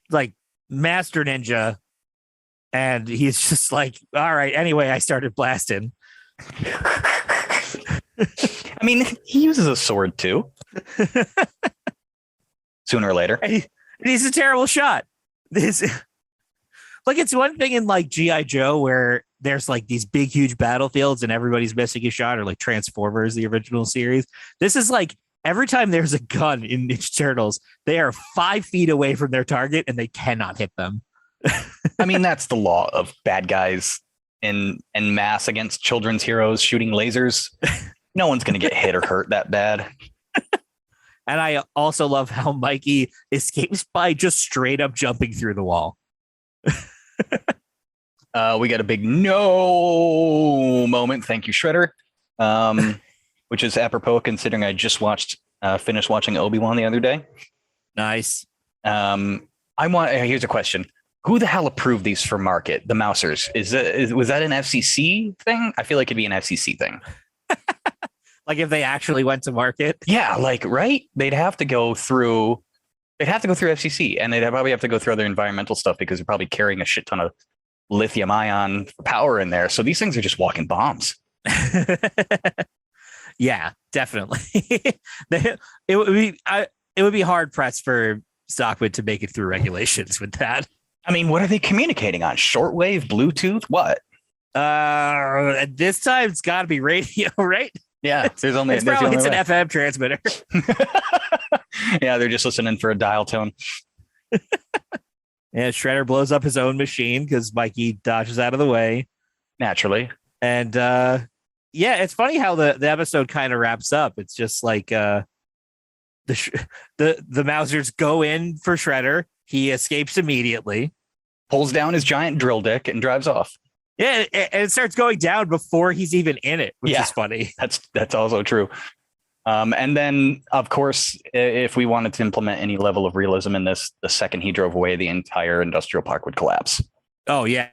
Like, Master Ninja, and he's just like, all right, anyway, I started blasting. I mean, he uses a sword too. Sooner or later. And he's a terrible shot. Like, it's one thing in like G.I. Joe where there's like these big, huge battlefields and everybody's missing a shot, or like Transformers, the original series. This is like, every time there's a gun in Ninja Turtles, they are 5 feet away from their target and they cannot hit them. I mean, that's the law of bad guys in mass against children's heroes shooting lasers. No one's going to get hit or hurt that bad. And I also love how Mikey escapes by just straight up jumping through the wall. We got a big no moment. Thank you, Shredder. Which is apropos considering I just finished watching Obi-Wan the other day. Nice. Here's a question. Who the hell approved these for market? The Mousers. Was that an FCC thing? I feel like it'd be an FCC thing. Like if they actually went to market? Yeah, like, right? They'd have to go through FCC, and they'd probably have to go through other environmental stuff because they're probably carrying a shit ton of lithium ion power in there. So these things are just walking bombs. Yeah, definitely. It would be hard pressed for Stockman to make it through regulations with that. I mean, what are they communicating on? Shortwave, Bluetooth, what? This time it's got to be radio, right? Yeah, It's an FM transmitter. Yeah, they're just listening for a dial tone. Yeah, Shredder blows up his own machine because Mikey dodges out of the way. Naturally. And yeah, it's funny how the episode kind of wraps up. It's just like the Mousers go in for Shredder. He escapes immediately. pulls down his giant drill dick and drives off. Yeah, and it starts going down before he's even in it, which is funny. That's also true. And then, of course, if we wanted to implement any level of realism in this, the second he drove away, the entire industrial park would collapse. Oh, yeah.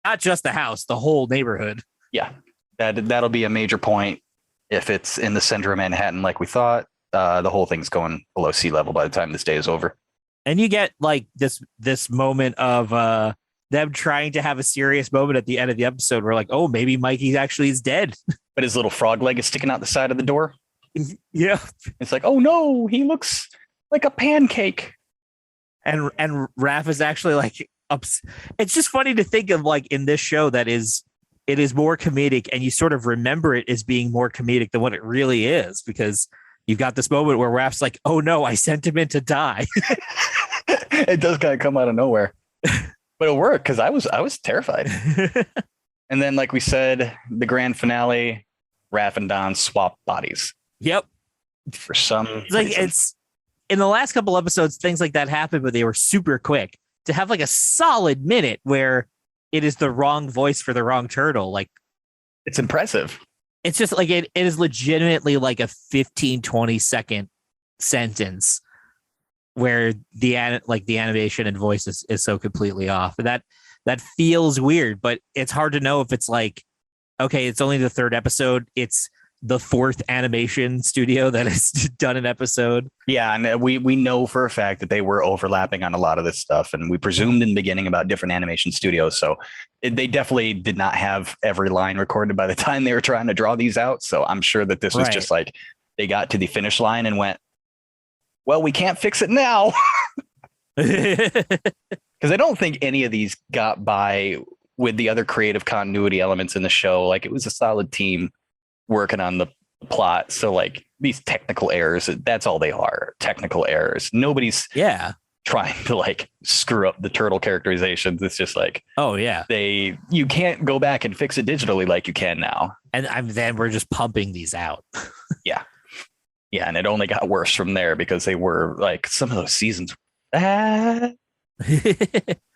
Not just the house, the whole neighborhood. Yeah, that'll be a major point. If it's in the center of Manhattan like we thought, the whole thing's going below sea level by the time this day is over. And you get like this moment of them trying to have a serious moment at the end of the episode where like, oh, maybe Mikey actually is dead. But his little frog leg is sticking out the side of the door. Yeah. It's like, oh no, he looks like a pancake. And Raph is actually like, it's just funny to think of like in this show that it is more comedic and you sort of remember it as being more comedic than what it really is, because you've got this moment where Raph's like, oh no, I sent him in to die. It does kind of come out of nowhere. But it worked because I was terrified. And then, like we said, the grand finale, Raph and Don swap bodies. Yep. For some reason. It's in the last couple episodes, things like that happened, but they were super quick. To have like a solid minute where it is the wrong voice for the wrong turtle, like it's impressive. It's just like it is legitimately like a 15-20 second sentence where the animation and voice is so completely off. And that feels weird, but it's hard to know if it's like, okay, it's only the third episode. It's the fourth animation studio that has done an episode. Yeah, and we know for a fact that they were overlapping on a lot of this stuff, and we presumed in the beginning about different animation studios. So they definitely did not have every line recorded by the time they were trying to draw these out. So I'm sure that this was just like they got to the finish line and went, well, we can't fix it now. Because I don't think any of these got by with the other creative continuity elements in the show. Like it was a solid team working on the plot. So like these technical errors, that's all they are, technical errors. Nobody's trying to like screw up the turtle characterizations. It's just like, oh yeah, you can't go back and fix it digitally like you can now. And then we're just pumping these out. Yeah. And it only got worse from there because they were like some of those seasons. All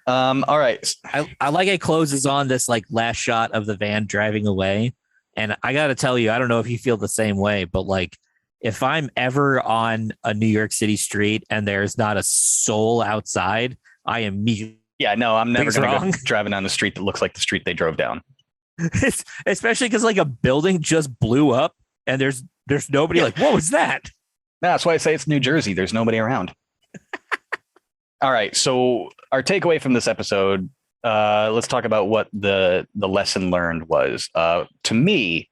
right. I like it closes on this like last shot of the van driving away. And I got to tell you, I don't know if you feel the same way, but like if I'm ever on a New York City street and there's not a soul outside, I am Yeah, no, I'm never going to go driving down the street that looks like the street they drove down. Especially because like a building just blew up and there's nobody like, what was that? No, that's why I say it's New Jersey. There's nobody around. All right. So our takeaway from this episode, let's talk about what the lesson learned was. To me,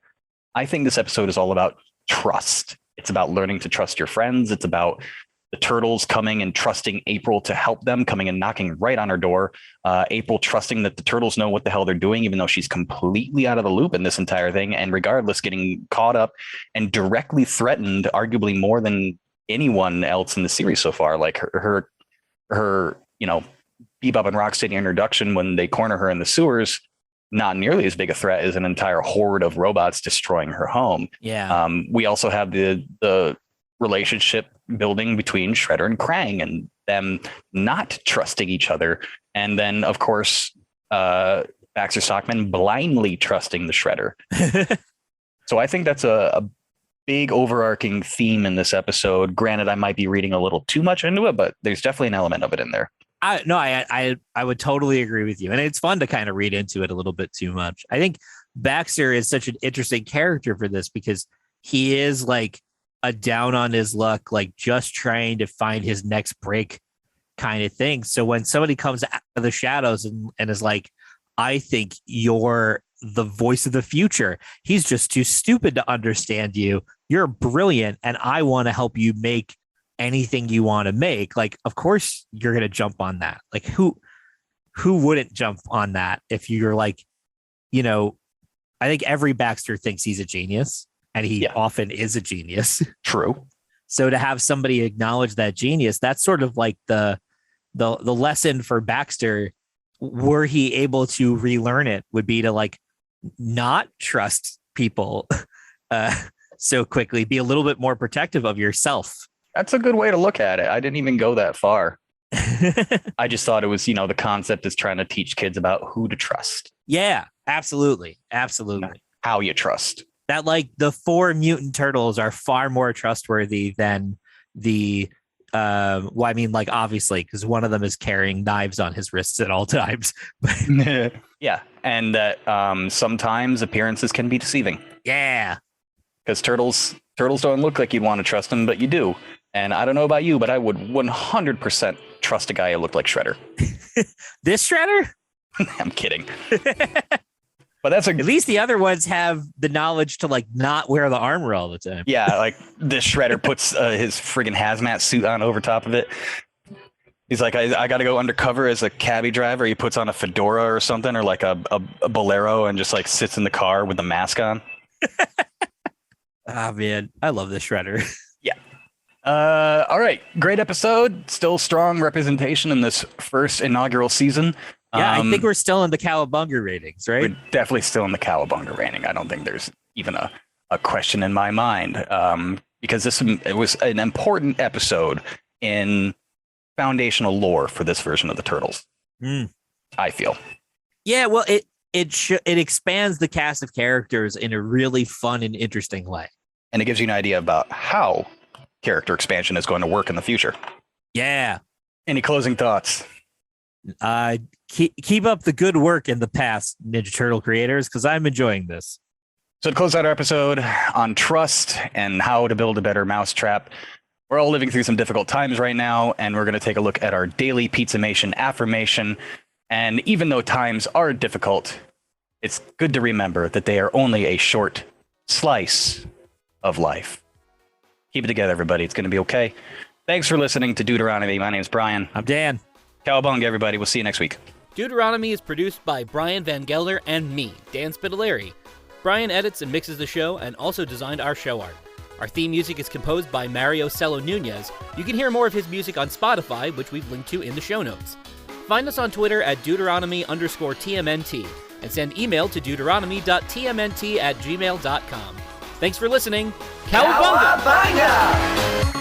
I think this episode is all about trust. It's about learning to trust your friends. It's about the turtles coming and trusting April to help them, coming and knocking right on her door. April trusting that the turtles know what the hell they're doing, even though she's completely out of the loop in this entire thing. And regardless, getting caught up and directly threatened, arguably more than anyone else in the series so far. Like her Bebop and Rocksteady introduction when they corner her in the sewers, not nearly as big a threat as an entire horde of robots destroying her home. Yeah. We also have the relationship building between Shredder and Krang and them not trusting each other. And then, of course, Baxter Stockman blindly trusting the Shredder. So I think that's a big overarching theme in this episode. Granted, I might be reading a little too much into it, but there's definitely an element of it in there. I would totally agree with you. And it's fun to kind of read into it a little bit too much. I think Baxter is such an interesting character for this because he is like a down on his luck, like just trying to find his next break kind of thing. So when somebody comes out of the shadows and is like, I think you're the voice of the future, he's just too stupid to understand you. You're brilliant. And I want to help you make anything you want to make. Like, of course you're going to jump on that. Like who wouldn't jump on that if you're like, I think every Baxter thinks he's a genius and he often is a genius. True. So to have somebody acknowledge that genius, that's sort of like the lesson for Baxter, were he able to relearn it, would be to like not trust people so quickly, be a little bit more protective of yourself. That's a good way to look at it. I didn't even go that far. I just thought it was, the concept is trying to teach kids about who to trust. Yeah, absolutely. Absolutely. How you trust. That like the 4 mutant turtles are far more trustworthy than the obviously, because one of them is carrying knives on his wrists at all times. Yeah. And that sometimes appearances can be deceiving. Yeah. Because turtles don't look like you'd want to trust them, but you do. And I don't know about you, but I would 100% trust a guy who looked like Shredder. This Shredder? I'm kidding. But at least the other ones have the knowledge to like not wear the armor all the time. Yeah, like this Shredder puts his friggin' hazmat suit on over top of it. He's like, I got to go undercover as a cabbie driver. He puts on a fedora or something, or like a bolero, and just like sits in the car with the mask on. Ah, man, I love this Shredder. Yeah. All right, great episode. Still strong representation in this first inaugural season. Yeah, I think we're still in the Cowabunga ratings, right? We're definitely still in the Cowabunga rating. I don't think there's even a question in my mind, because it was an important episode in foundational lore for this version of the Turtles. I feel. Yeah, well, it expands the cast of characters in a really fun and interesting way, and it gives you an idea about how character expansion is going to work in the future. Yeah. Any closing thoughts? Keep up the good work in the past, Ninja Turtle creators, because I'm enjoying this. So to close out our episode on trust and how to build a better mousetrap, we're all living through some difficult times right now, and we're going to take a look at our daily Pizzamation affirmation. And even though times are difficult, it's good to remember that they are only a short slice of life. Keep it together, everybody. It's going to be okay. Thanks for listening to Duderonomy. My name's Brian. I'm Dan. Cowabunga, everybody. We'll see you next week. Duderonomy is produced by Brian Van Gelder and me, Dan Spitaleri. Brian edits and mixes the show and also designed our show art. Our theme music is composed by Mario Sello Nuñez. You can hear more of his music on Spotify, which we've linked to in the show notes. Find us on Twitter at Duderonomy_TMNT and send email to deuteronomy.tmnt@gmail.com. Thanks for listening. Cowabunga!